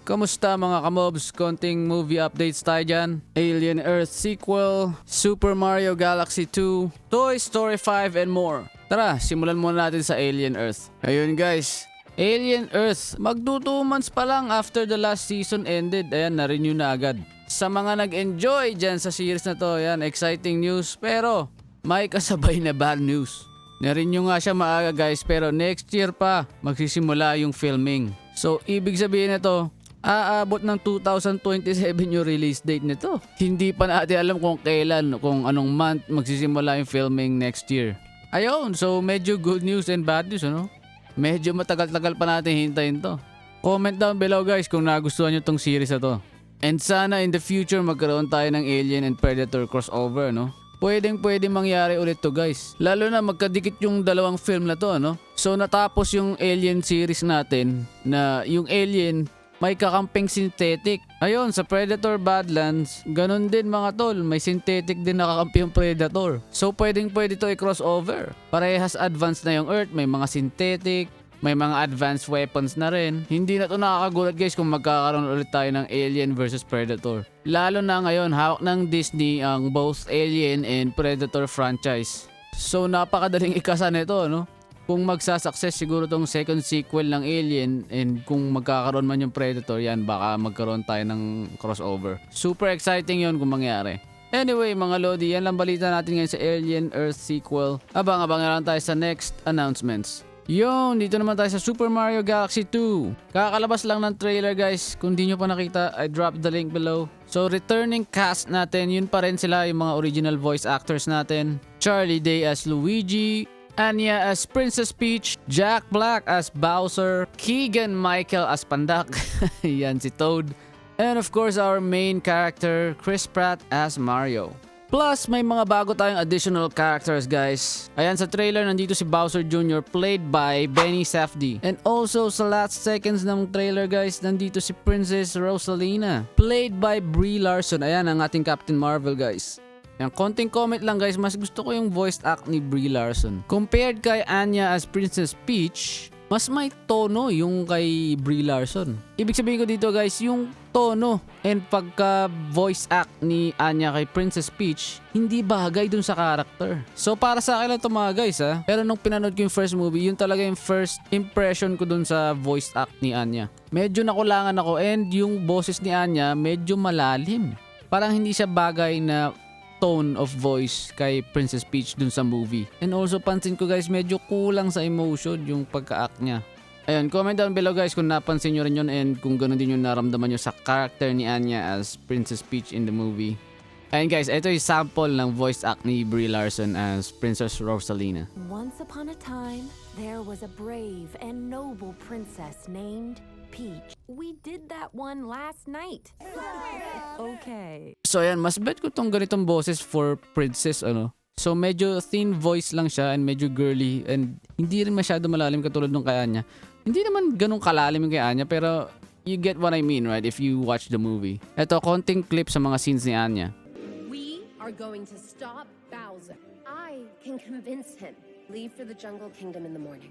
Kamusta mga kamobs? Konting movie updates tayo dyan. Alien Earth sequel, Super Mario Galaxy 2, Toy Story 5 and more. Tara, simulan muna natin sa Alien Earth. Ayun guys, Alien Earth, magto 2 months pa lang after the last season ended. Ayan, na-renew na agad. Sa mga nag-enjoy dyan sa series na to, yan, exciting news. Pero, may kasabay na bad news. Na-renew nga siya maaga guys, pero next year pa magsisimula yung filming. So, ibig sabihin nito, aabot ng 2027 yung release date nito. Hindi pa natin alam kung kailan, kung anong month magsisimula yung filming next year. Ayun, so medyo good news and bad news, ano? Medyo matagal-tagal pa natin hintayin to. Comment down below guys kung nagustuhan nyo tong series na to. And sana in the future magkaroon tayo ng Alien and Predator crossover, no? Pwedeng mangyari ulit to guys. Lalo na magkadikit yung dalawang film na to, no? So natapos yung Alien series natin na yung Alien may kakamping synthetic. Ayun, sa Predator Badlands, ganun din mga tol. May synthetic din nakakampi yung Predator. So, pwede to i-crossover. Parehas advanced na yung Earth. May mga synthetic, may mga advanced weapons na rin. Hindi na to nakakagulat guys kung magkakaroon ulit tayo ng Alien versus Predator. Lalo na ngayon, hawak ng Disney ang both Alien and Predator franchise. So, napakadaling ikasa nito, no? Kung magsasucess siguro tong second sequel ng Alien and kung magkakaroon man yung Predator, yan baka magkaroon tayo ng crossover. Super exciting yon kung mangyari. Anyway mga Lodi, yan lang balita natin ngayon sa Alien Earth sequel. Abang-abang na lang tayo sa next announcements. Yun, dito naman tayo sa Super Mario Galaxy 2. Kakalabas lang ng trailer guys. Kung di nyo pa nakita, I dropped the link below. So returning cast natin, yun pa rin sila yung mga original voice actors natin. Charlie Day as Luigi, Anya as Princess Peach, Jack Black as Bowser, Keegan-Michael as Pandak, yan si Toad, and of course our main character, Chris Pratt as Mario. Plus, may mga bago tayong additional characters guys. Ayan sa trailer, nandito si Bowser Jr. played by Benny Safdie. And also sa last seconds ng trailer guys, nandito si Princess Rosalina, played by Brie Larson. Ayan ang ating Captain Marvel guys. Yung konting comment lang guys, mas gusto ko yung voice act ni Brie Larson. Compared kay Anya as Princess Peach, mas may tono yung kay Brie Larson. Ibig sabihin ko dito guys, yung tono and pagka voice act ni Anya kay Princess Peach, hindi bagay dun sa character. So para sa akin lang ito mga guys ha. Pero nung pinanood ko yung first movie, yun talaga yung first impression ko dun sa voice act ni Anya. Medyo nakulangan ako and yung boses ni Anya medyo malalim. Parang hindi siya bagay na tone of voice kay Princess Peach dun sa movie. And also pansin ko guys, medyo kulang sa emotion yung pagka-act niya. Ayun, comment down below guys kung napansin nyo rin yun and kung ganoon din yung naramdaman nyo sa character ni Anya as Princess Peach in the movie. Ayun guys, ito yung sample ng voice act ni Brie Larson as Princess Rosalina. Once upon a time, there was a brave and noble princess named Peach. We did that one last night. Okay. So ayan, mas bet ko tong ganitong boses for princess ano. So medyo thin voice lang siya and medyo girly and hindi rin masyado malalim katulad nung kay Anya. Hindi naman ganun kalalim yung kay Anya pero you get what I mean right if you watch the movie. Ito, konting clip sa mga scenes ni Anya. We are going to stop Bowser. I can convince him. Leave for the Jungle Kingdom in the morning.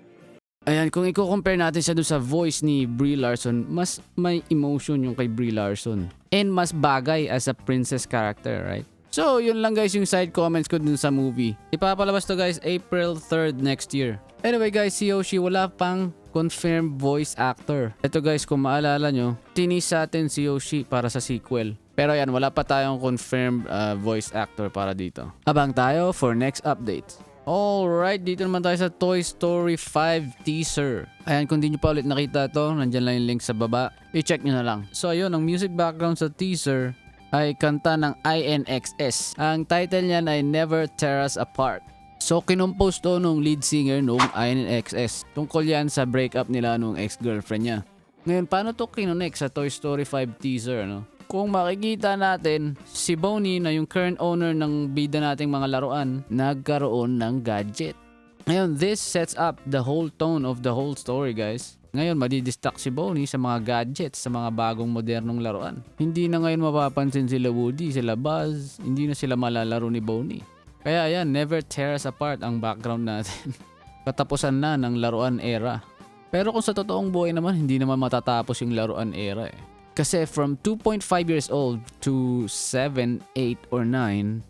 Ayan, kung i-compare natin siya doon sa voice ni Brie Larson, mas may emotion yung kay Brie Larson. And mas bagay as a princess character, right? So, yun lang guys yung side comments ko dun sa movie. Ipapalabas to guys April 3rd next year. Anyway guys, si Yoshi wala pang confirmed voice actor. Ito guys, kung maalala nyo, tinis sa atin si Yoshi para sa sequel. Pero yan, wala pa tayong confirmed voice actor para dito. Abang tayo for next update. Alright, dito naman tayo sa Toy Story 5 teaser. Ayan, kung di nyo pa ulit nakita to, nandyan lang yung link sa baba. I-check nyo na lang. So ayun, ang music background sa teaser ay kanta ng INXS. Ang title niyan ay Never Tear Us Apart. So kinompose to nung lead singer nung INXS. Tungkol yan sa breakup nila nung ex-girlfriend niya. Ngayon, paano to kinonek sa Toy Story 5 teaser, no? Kung makikita natin, si Bonnie na yung current owner ng bida nating mga laruan, nagkaroon ng gadget. Ngayon, this sets up the whole tone of the whole story, guys. Ngayon, madidistract si Bonnie sa mga gadgets, sa mga bagong modernong laruan. Hindi na ngayon mapapansin sila Woody, sila Buzz, hindi na sila malalaro ni Bonnie. Kaya ayan, Never Tear Us Apart ang background natin. Katapusan na ng laruan era. Pero kung sa totoong buhay naman, hindi naman matatapos yung laruan era eh. Kasi from 2.5 years old to 7, 8, or 9,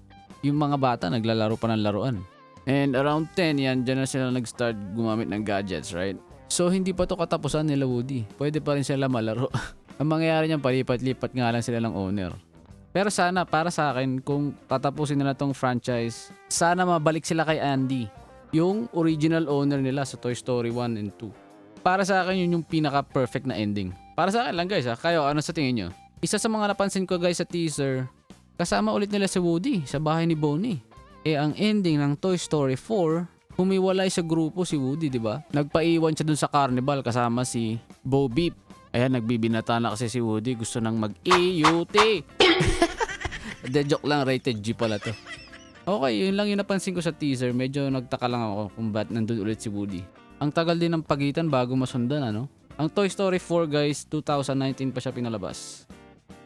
yung mga bata naglalaro pa ng laruan. And around 10, yan, dyan na sila nag-start gumamit ng gadgets, right? So, hindi pa to katapusan nila Woody. Pwede pa rin sila malaro. Ang mangyayari niyan, palipat-lipat nga lang sila ng owner. Pero sana, para sa akin, kung tatapusin nila tong franchise, sana mabalik sila kay Andy, yung original owner nila sa Toy Story 1 and 2. Para sa akin, yun yung pinaka-perfect na ending. Para sa akin lang guys ha, kayo, ano sa tingin nyo? Isa sa mga napansin ko guys sa teaser, kasama ulit nila si Woody sa bahay ni Bonnie. Ang ending ng Toy Story 4, humiwalay sa grupo si Woody, di ba? Nagpaiwan siya dun sa carnival kasama si Bo Beep. Ayan, nagbibinata na kasi si Woody, gusto nang mag-EUT. De joke lang, rated G pala to. Okay, yun lang yung napansin ko sa teaser. Medyo nagtaka lang ako kung ba't nandun ulit si Woody. Ang tagal din ng pagitan bago masundan, ano? Ang Toy Story 4 guys, 2019 pa siya pinalabas.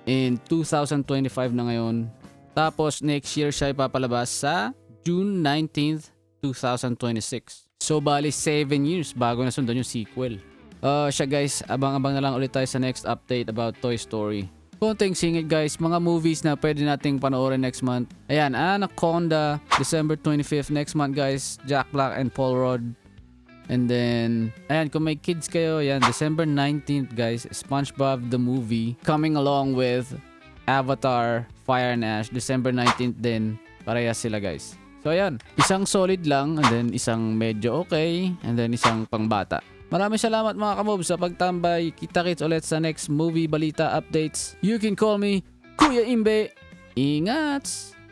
In 2025 na ngayon. Tapos next year siya ipapalabas sa June 19th, 2026. So bali 7 years bago nasundan yung sequel. Siya guys, abang-abang na lang ulit tayo sa next update about Toy Story. Konting singit guys, mga movies na pwede nating panoorin next month. Ayan, Anaconda, December 25th next month guys, Jack Black and Paul Rudd. And then, ayan, kung may kids kayo, yan, December 19th guys, SpongeBob the movie, coming along with Avatar, Fire and Ash, December 19th din, parehas sila guys. So ayan, isang solid lang, and then isang medyo okay, and then isang pangbata. Maraming salamat mga kamob sa pagtambay. Kita-kits ulit sa next movie balita updates. You can call me Kuya Imbe. Ingats!